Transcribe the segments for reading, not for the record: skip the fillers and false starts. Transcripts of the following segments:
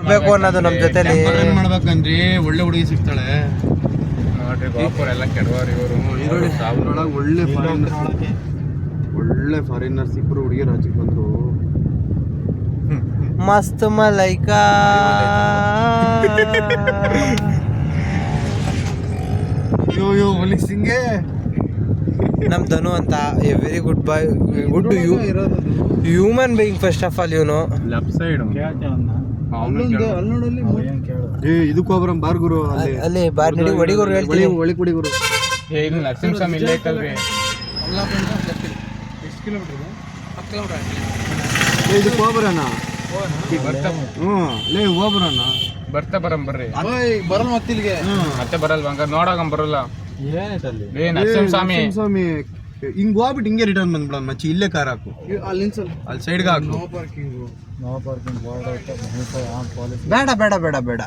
ಇರ್ಬೇಕು ಅನ್ನೋದು ನಮ್ಮ ಜೊತೆಲಿ. ಏನ್ ಮಾಡ್ಬೇಕಂದ್ರಿ, ಒಳ್ಳೆ ಹುಡುಗಿ ಸಿಗ್ತಾಳೆ ನೋಡ್ರಿ ಗೋಪುರ ಎಲ್ಲ ಕೆಡವಾರ ಇವರು. ಒಳ್ಳೆ ಫಾರಿನರ್ಸ್ ಇಬ್ರು ಹುಡುಗಿಯರು ಆಚೆಗೆ ಬಂದ್ರು. ಮಸ್ತ್ ಮಲೈಕಾ ಯೋ ಒಲಿ ಸಿಂಗೆ ನಮ್ ಧನು ಅಂತ a very good boy, good human being first of all. ಇವನು ಲೆಫ್ಟ್ ಸೈಡ್ ಇದಕ್ಕೆ ಹೋಗ್ಬರಂ ಬಾರ್ ಗುರು. ಅಲ್ಲಿ ಬಾರ್ ನಡಿ ಹೊಡಿಗೋರು ಹೇಳ್ತೀನಿ. ಒಳಿ ಕುಡಿಗುರು. ಇದು ನರಸಿಂಹಸ್ವಾಮಿ ಇಲ್ಲೇ ಐತಲ್ರಿ. ಎಷ್ಟು ಕಿಲೋಮೀಟರ್? 10 ಕಿಲೋಮೀಟರ್. ಇದಕ್ಕೆ ಹೋಗ್ಬರಣ. ಲೇ ಹೋಗ್ಬರಣ. ಬರ್ತಾ ಬರ್ರಿ. ಬರಲ್ಲ ಮತ್ತಿಲ್ಗೆ ಮತ್ತೆ ಬರಲ್ವ? ಹಂಗಾರೆ ನೋಡೋಗಂ ಬರಲ್ಲ. ಏ ನರಸಿಂಹಸ್ವಾಮಿ ಹಿಂಗ್ ಹೋಗ್ಬಿಟ್ಟು ಹಿಂಗೆ ರಿಟರ್ನ್ ಬಂದ್ಬಿಡ ಮಚ್ಚಿ. ಇಲ್ಲೇ ಕಾರ್ ಹಾಕು, ಅಲ್ಲಿ ಸೈಡ್ಗೆ ಹಾಕು. ಬೇಡ ಬೇಡ ಬೇಡ ಬೇಡ.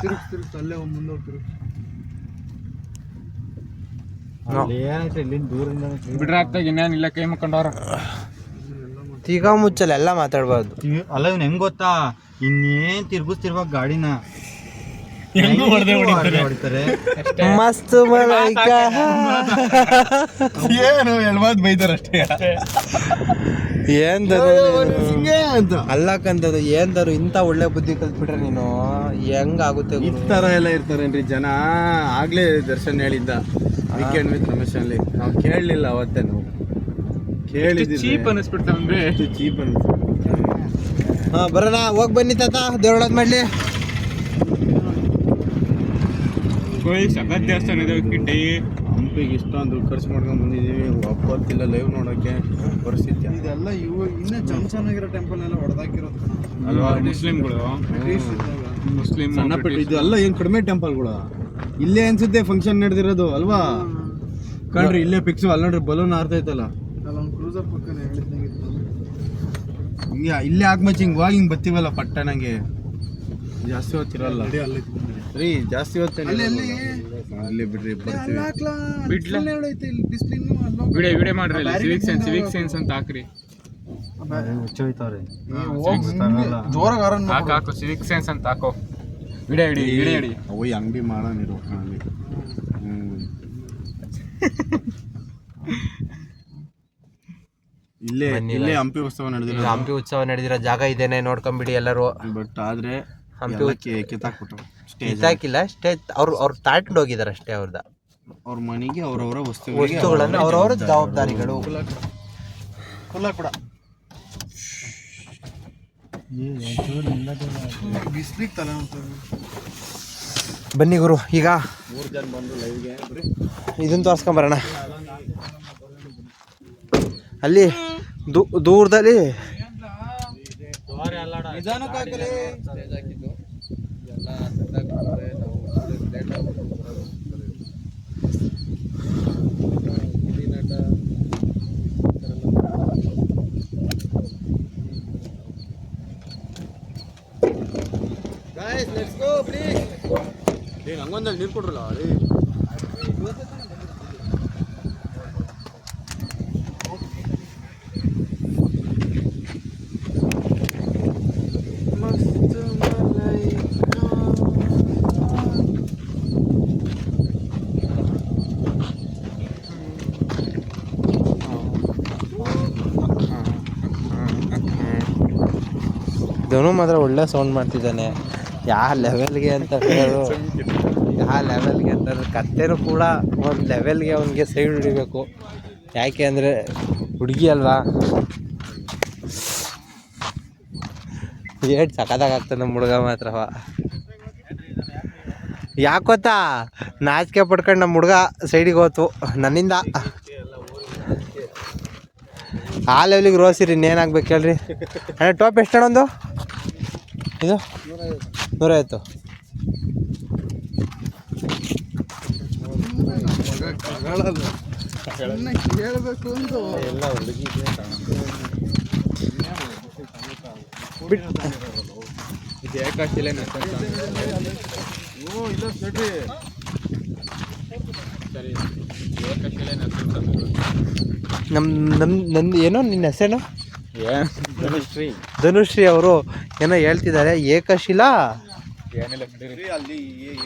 ಬಿಡ್ರ ಆಗ್ತಾಗ ಇನ್ನೇನಿಲ್ಲ, ಕೈ ಮುಕ್ಕೊಂಡವ್ರ. ಈಗ ಮುಚ್ಚಲ್ಲ ಎಲ್ಲ ಮಾತಾಡ್ಬಾರ್ದು. ಅಲ್ಲ ಇವ್ನು ಹೆಂಗ್ ಗೊತ್ತಾ, ಇನ್ನೇನ್ ತಿರ್ಗಿಸ್ತಿರ್ವಾಗ ಗಾಡಿನ ಹೊಡಿತಾರೆ. ಮಸ್ತ್ ಮಲೈಕಾ ಏನು ಎಳ್ಮಾದ್ ಬೈತಾರ ಅಷ್ಟೇ. ಏನ್ ಅಂತ ಅಲ್ಲಕ್ಕಂತದ್ದು ಏನ್ದಾರು ಇಂಥ ಒಳ್ಳೆ ಬುದ್ಧಿ ಕಲ್ತ್ಬಿಟ್ರೆ ನೀನು ಹೆಂಗಾಗುತ್ತೆ? ಈ ತರ ಎಲ್ಲ ಇರ್ತಾರೇನ್ರಿ ಜನ. ಆಗ್ಲೇ ದರ್ಶನ್ ಹೇಳಿದ್ದ ವೀಕೆಂಡ್ ವಿತ್ ರಮೇಶ್ ಅಲ್ಲಿ. ನಾವು ಕೇಳಲಿಲ್ಲ ಅವತ್ತೇ, ನಾವು ಕೇಳಿದ್ವಿ. ಚೀಪ್ ಅನಿಸ್ಬಿಡ್ತಾವೆ. ಚೀಪ್ ಅನ್ಸುತ್ತೆ. ಹಾ ಬರೋಣ, ಹೋಗಿ ಬನ್ನಿ ತಾತ, ದೇವಳದ್ ಮಾಡ್ಲಿ. ಸಖತ್ ದೇವಸ್ಥಾನ ಇದೆ ಕಿಡ್ಡಿ. ಹಂಪಿಗೆ ಇಷ್ಟೊಂದು ದುಡ್ಡು ಖರ್ಚು ಮಾಡ್ಕೊಂಡು ಬಂದಿದ್ದೀವಿ, ಒಪ್ಪತ್ತಿಲ್ಲ ಲೈವ್ ನೋಡೋಕ್ಕೆ ಪರಿಸ್ಥಿತಿ. ಇದೆಲ್ಲ ಇನ್ನೂ ಚೆನ್ನಾಗಿರೋ ಟೆಂಪಲ್ ಎಲ್ಲ ಹೊಡೆದಾಕಿರೋದು ಅಲ್ವಾ? ಮುಸ್ಲಿಮ್ಗಳು ಮುಸ್ಲಿಂ ಸಣ್ಣ ಪೆಟ್ಟು ಇದು ಎಲ್ಲ ಏನು ಕಡಿಮೆ ಟೆಂಪಲ್ಗಳು. ಇಲ್ಲೇ ಅನ್ಸುತ್ತೆ ಫಂಕ್ಷನ್ ನಡೆದಿರೋದು ಅಲ್ವಾ? ಕಣ್ರಿ ಇಲ್ಲೇ ಫಿಕ್ಸು. ಅಲ್ಲಿ ನೋಡ್ರಿ ಬಲೂನ್ ಹಾರ್ತೈತಲ್ಲ, ಹಿಂಗೆ ಇಲ್ಲೇ ಆಗ್ಮಚ್ಚಿ ಹಿಂಗೆ ಹೋಗಿ ಹಿಂಗೆ ಬತ್ತೀವಲ್ಲ ಪಟ್ಟಣಂಗೆ. ಜಾಸ್ತಿ ಹೊತ್ತಿರಲ್ಲ ರೀ, ಜಾಸ್ತಿ ಹೊತ್ತೇನೆ. ಅಲ್ಲಿ ಬಿಡ್ರಿ ಬರ್ತೀವಿ. ವಿಡಿಯೋ ಮಾಡ್ರಿ. ಸಿವಿಕ್ ಸೈನ್ಸ್ ಅಂತ ಹಾಕ್ರಿ. ಹಾಕು ಸಿವಿಕ್ ಸೈನ್ಸ್ ಅಂತ ಹಾಕೋ. ವಿಡಿಯೋ ಹಿಡಿ. ಅವು ಅಂಗಡಿ ಮಾಡೋಣ ಅಂಗಡಿ. ಇಲ್ಲೇ ಹಂಪಿ ಉತ್ಸವ ನಡೆದಿರೋ. ಹಂಪಿ ಉತ್ಸವ ನಡೆದಿರೋ ಜಾಗ ಇದೇನೆ, ನೋಡ್ಕೊಂಬಿಡಿ ಎಲ್ಲರೂ. ಬಟ್ ಆದ್ರೆ ಹಂಪಿ ಕಿತ್ತಾಕ್ಬಿಟ್ರು. ಕಿತ್ತಾಕಿಲ್ಲ, ಸ್ಟೇಜ್ ಅವ್ರು ತಾಟ್ಕೊಂಡು ಹೋಗಿದ್ದಾರೆ ಅಷ್ಟೇ. ಅವ್ರ ಮನೆಗೆ ಅವರವರ ವಸ್ತುಗಳನ್ನು ಅವರವರ ಜವಾಬ್ದಾರಿಗಳು. ಬನ್ನಿ ಗುರು, ಈಗ 3 ಜನ ಬಂದ್ರು ಲೈವ್ಗೆ. ಇದನ್ನ ತೋರ್ಸ್ಕೊಂಬರೋಣ. ಅಲ್ಲಿ ದೂರದಲ್ಲಿ ಹಂಗೊಂದಲ್ಲಿ ನೀರು ಕೊಡ್ರಲ್ಲ. ಧನು ಮಾತ್ರ ಒಳ್ಳೆ ಸೌಂಡ್ ಮಾಡ್ತಿದ್ದಾನೆ. ಯಾವ ಲೆವೆಲ್ಗೆ ಅಂತ ಹೇಳೋದು, ಯಾವ ಲೆವೆಲ್ಗೆ ಅಂತಂದ್ರೆ ಕತ್ತೆನೂ ಕೂಡ ಒಂದು ಲೆವೆಲ್ಗೆ ಅವನಿಗೆ ಸೈಡ್ ಹಿಡಿಬೇಕು. ಯಾಕೆ ಅಂದರೆ ಹುಡುಗಿ ಅಲ್ವಾ, ಏಟ್ ಸಖತ್ತಾಗ್ತದೆ ನಮ್ಮ ಹುಡುಗ ಮಾತ್ರವ. ಯಾಕೊತ್ತಾ ನಾಚಿಕೆ ಪಡ್ಕೊಂಡು ನಮ್ಮ ಹುಡುಗ ಸೈಡಿಗೆ ಹೋತು ನನ್ನಿಂದ. ಆ ಲೆವೆಲಿಗೆ ರೋಸಿರಿ ಇನ್ನೇನಾಗ್ಬೇಕು ಹೇಳ್ರಿ. ಅಣ್ಣ ಟಾಪ್ ಎಷ್ಟು ಅಣ್ಣ? ಒಂದು ಇದು 150. ನಂದು ಏನೋ ನಿನ್ನ ಹೆಸರೇನು? ಧನುಶ್ರೀ ಅವರು ಏನೋ ಹೇಳ್ತಿದ್ದಾರೆ. ಏಕಶಿಲಾ ಏನಿಲ್ಲ ನಡೀರಿ. ಅಲ್ಲಿ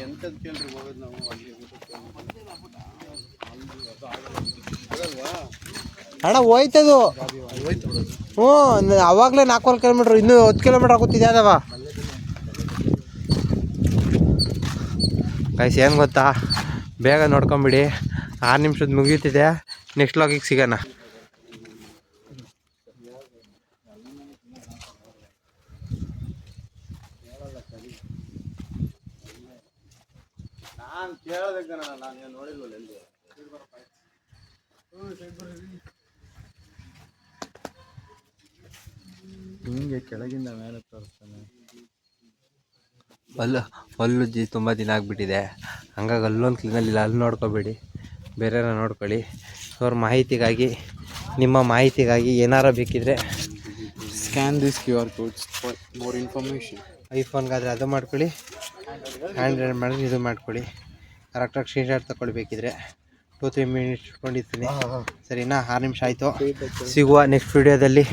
ಎಂತದ್ ಕೇಳ್ರಿ ಹೋಗೋದು ನಾವು ಅಲ್ಲಿ ಅಣ್ಣ ಹೋಯ್ತದು. ಹ್ಞೂ ಅವಾಗಲೇ 4 ಕಿಲೋಮೀಟ್ರ್, ಇನ್ನೂ 10 ಕಿಲೋಮೀಟ್ರ್ ಆಗುತ್ತಿದೆ ಅದವ. ಗೈಸ್ ಏನು ಗೊತ್ತಾ, ಬೇಗ ನೋಡ್ಕೊಂಬಿಡಿ, 6 ನಿಮಿಷದ ಮುಗೀತಿದೆ. ನೆಕ್ಸ್ಟ್ ಲಾಗಿಗೆ ಸಿಗೋಣ. ನಾನು ಕೇಳೋದಕ್ಕೆ ನಾನು ನೋಡಿಲ್ವಲ್ಲ ಎಲ್ಲಿ ಹಿಂಗೆ ಕೆಳಗಿಂದ ಮೇಲೆ ತೋರಿಸ್ತಾನೆ. ಹಲ್ಲುಜ್ಜಿ ತುಂಬ ದಿನ ಆಗಿಬಿಟ್ಟಿದೆ, ಹಂಗಾಗಿ ಅಲ್ಲೊಂದು ಕ್ಲೀನಲ್ಲಿಲ್ಲ, ಅಲ್ಲಿ ನೋಡ್ಕೊಬೇಡಿ, ಬೇರೆನ ನೋಡ್ಕೊಳ್ಳಿ. ಅವ್ರ ಮಾಹಿತಿಗಾಗಿ, ನಿಮ್ಮ ಮಾಹಿತಿಗಾಗಿ ಏನಾರ ಬೇಕಿದ್ರೆ scan this QR codes for more information. ಐಫೋನ್ಗಾದರೆ ಅದು ಮಾಡ್ಕೊಳ್ಳಿ, ಆ್ಯಂಡ್ರಾಯ್ಡ್ ಮಾಡಿದ್ರೆ ಇದು ಮಾಡ್ಕೊಳ್ಳಿ. ಕರೆಕ್ಟಾಗಿ ಸ್ಕ್ರೀನ್ಶಾಟ್ ತಗೊಳ್ಬೇಕಿದ್ರೆ 2-3 ಮಿನಿಟ್ಸ್ ಇಟ್ಕೊಂಡಿರ್ತೀನಿ. ಸರಿನಾ? 6 ನಿಮಿಷ ಆಯಿತು. ಸಿಗುವ ನೆಕ್ಸ್ಟ್ ವಿಡಿಯೋದಲ್ಲಿ.